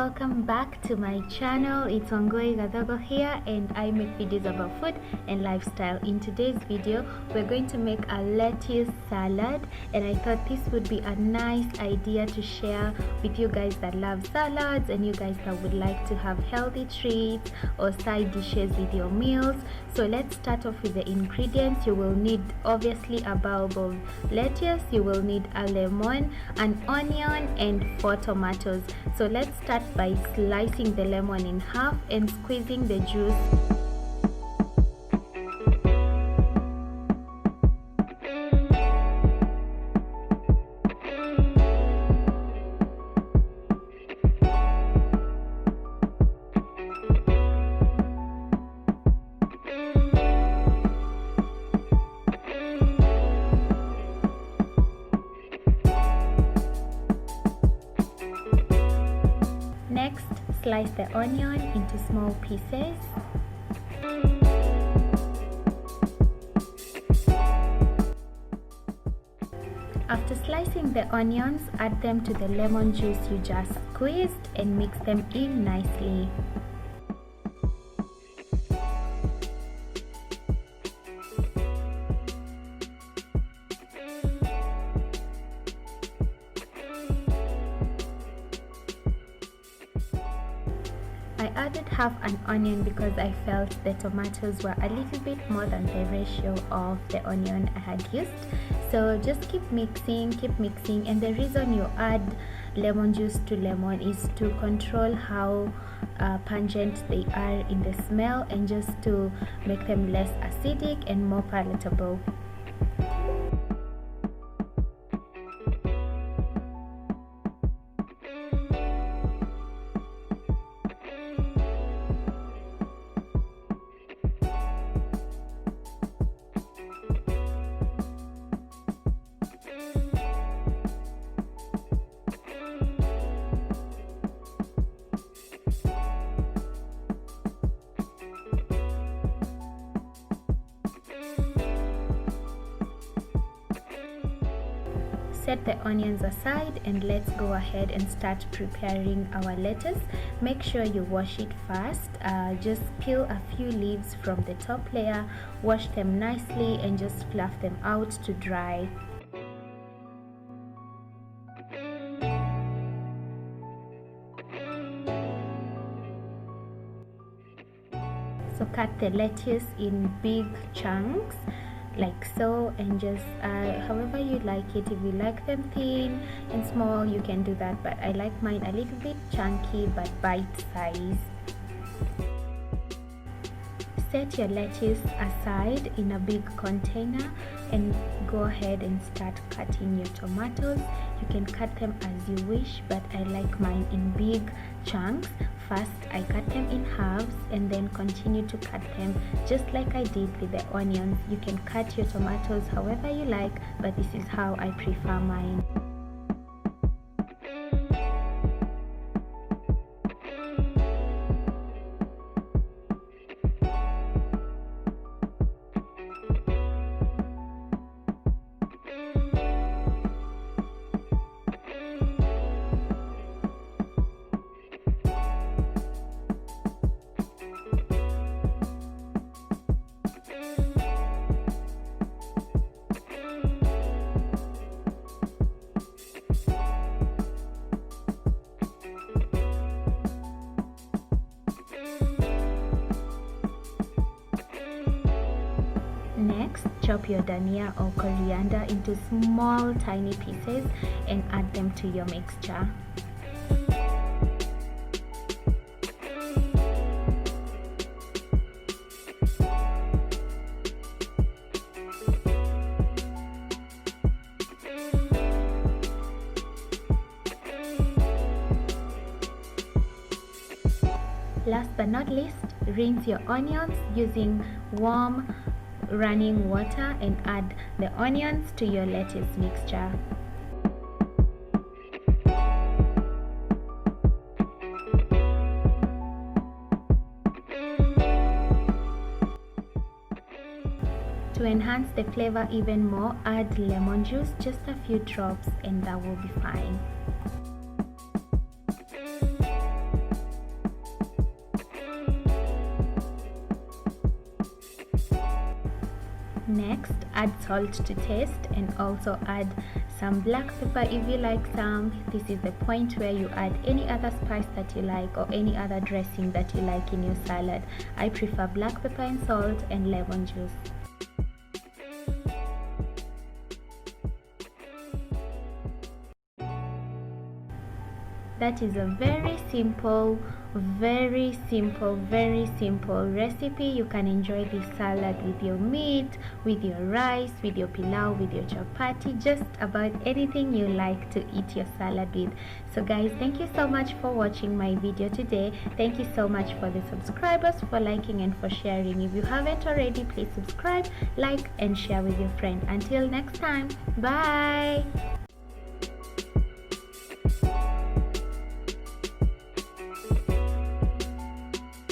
welcome back to my channel. It's WANGUI GATHOGO here, and I make videos about food and lifestyle. In today's video, we're going to make a lettuce salad, and I thought this would be a nice idea to share with you guys that love salads and you guys that would like to have healthy treats or side dishes with your meals. So let's start off with the ingredients. You will need obviously a bulb of lettuce, you will need a lemon, an onion, and 4 tomatoes. So let's start by slicing the lemon in half and squeezing the juice. Next, slice the onion into small pieces. After slicing the onions, add them to the lemon juice you just squeezed and mix them in nicely. I added half an onion because I felt the tomatoes were a little bit more than the ratio of the onion I had used. So just keep mixing, and the reason you add lemon juice to lemon is to control how pungent they are in the smell and just to make them less acidic and more palatable. Set the onions aside and let's go ahead and start preparing our lettuce. Make sure you wash it first. Just peel a few leaves from the top layer, wash them nicely, and just fluff them out to dry. So cut the lettuce in big chunks like so, and just however you like it. If you like them thin and small, you can do that, but I like mine a little bit chunky but bite size. Set your lettuce aside in a big container and go ahead and start cutting your tomatoes. You can cut them as you wish, but I like mine in big chunks. First, I cut them in halves and then continue to cut them just like I did with the onions. You can cut your tomatoes however you like, but this is how I prefer mine. Next, chop your dhania or coriander into small tiny pieces and add them to your mixture. Last but not least, rinse your onions using warm running water and add the onions to your lettuce mixture. To enhance the flavor even more, add lemon juice, just a few drops, and that will be fine. Next, add salt to taste and also add some black pepper if you like some. This is the point where you add any other spice that you like or any other dressing that you like in your salad. I prefer black pepper and salt and lemon juice. That is a very simple recipe. You can enjoy this salad with your meat, with your rice, with your pilau, with your chapati, just about anything you like to eat your salad with. So guys, thank you so much for watching my video today. Thank you so much for the subscribers, for liking and for sharing. If you haven't already, please subscribe, like and share with your friend. Until next time, bye.